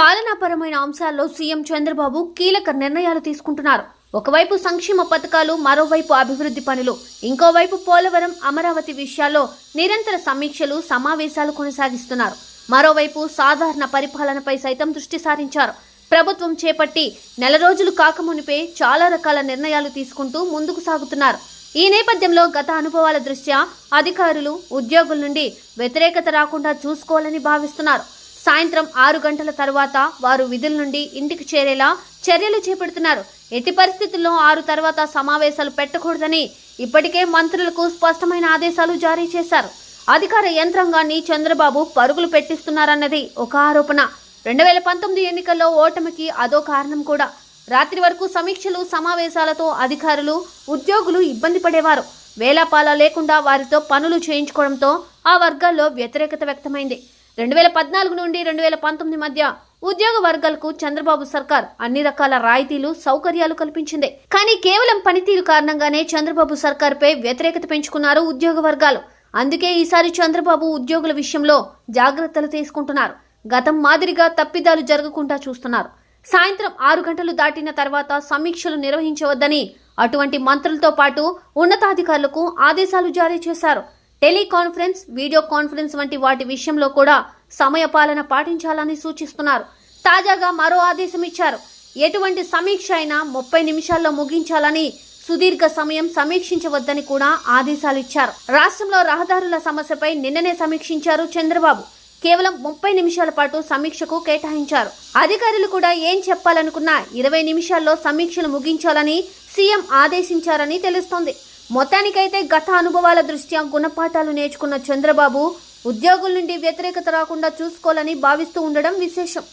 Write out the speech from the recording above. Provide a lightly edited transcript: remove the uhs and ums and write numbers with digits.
పాలనాపరమైన అంశాల్లో సీఎం చంద్రబాబు కీలక నిర్ణయాలు తీసుకుంటున్నారు. ఒకవైపు సంక్షేమ పథకాలు, మరోవైపు అభివృద్ధి పనులు, ఇంకోవైపు పోలవరం, అమరావతి విషయాల్లో నిరంతర సమీక్షలు, సమావేశాలు కొనసాగిస్తున్నారు. మరోవైపు సాధారణ పరిపాలనపై సైతం దృష్టి సారించారు. ప్రభుత్వం చేపట్టి నెల రోజులు కాకమునిపే చాలా రకాల నిర్ణయాలు తీసుకుంటూ ముందుకు సాగుతున్నారు. ఈ నేపథ్యంలో గత అనుభవాల దృష్ట్యా అధికారులు, ఉద్యోగుల నుండి వ్యతిరేకత రాకుండా చూసుకోవాలని భావిస్తున్నారు. సాయంత్రం 6 గంటల తర్వాత వారు విధుల నుండి ఇంటికి చేరేలా చర్యలు చేపడుతున్నారు. ఎట్టి పరిస్థితుల్లో 6 తర్వాత సమావేశాలు పెట్టకూడదని ఇప్పటికే మంత్రులకు స్పష్టమైన ఆదేశాలు జారీ చేశారు. అధికార యంత్రాంగాన్ని చంద్రబాబు పరుగులు పెట్టిస్తున్నారన్నది ఒక ఆరోపణ. 2019 ఎన్నికల్లో ఓటమికి అదో కారణం కూడా. రాత్రి వరకు సమీక్షలు, సమావేశాలతో అధికారులు, ఉద్యోగులు ఇబ్బంది పడేవారు. వేలాపాలా లేకుండా వారితో పనులు చేయించుకోవడంతో ఆ వర్గాల్లో వ్యతిరేకత వ్యక్తమైంది. 2014 నుండి 2019 మధ్య ఉద్యోగ వర్గాలకు చంద్రబాబు సర్కార్ అన్ని రకాల రాయితీలు, సౌకర్యాలు కల్పించింది. కానీ కేవలం పనితీరు కారణంగానే చంద్రబాబు సర్కార్పై వ్యతిరేకత పెంచుకున్నారు ఉద్యోగ వర్గాలు. అందుకే ఈసారి చంద్రబాబు ఉద్యోగుల విషయంలో జాగ్రత్తలు తీసుకుంటున్నారు. గతం మాదిరిగా తప్పిదాలు జరగకుండా చూస్తున్నారు. సాయంత్రం 6 గంటలు దాటిన తర్వాత సమీక్షలు నిర్వహించవద్దని అటువంటి మంత్రులతో పాటు ఉన్నతాధికారులకు ఆదేశాలు జారీ చేశారు. టెలికాన్ఫరెన్స్, వీడియో కాన్ఫరెన్స్ వంటి వాటి విషయంలో కూడా సమయపాలన పాటించాలని సూచిస్తున్నారు. తాజాగా మరో ఆదేశం ఇచ్చారు. ఎటువంటి సమీక్ష అయినా 30 నిమిషాల్లో ముగించాలని, సుదీర్ఘ సమయం సమీక్షించవద్దని కూడా ఆదేశాలు ఇచ్చారు. రాష్ట్రంలో రహదారుల సమస్యపై నిన్ననే సమీక్షించారు చంద్రబాబు. కేవలం 30 నిమిషాల పాటు సమీక్షకు కేటాయించారు. అధికారులు కూడా ఏం చెప్పాలనుకున్నా 20 నిమిషాల్లో సమీక్షలు ముగించాలని సీఎం ఆదేశించారని తెలుస్తోంది. మొత్తానికైతే గత అనుభవాల దృష్ట్యా గుణపాఠాలు నేర్చుకున్న చంద్రబాబు ఉద్యోగుల నుండి వ్యతిరేకత రాకుండా చూసుకోవాలని భావిస్తూ ఉండడం విశేషం.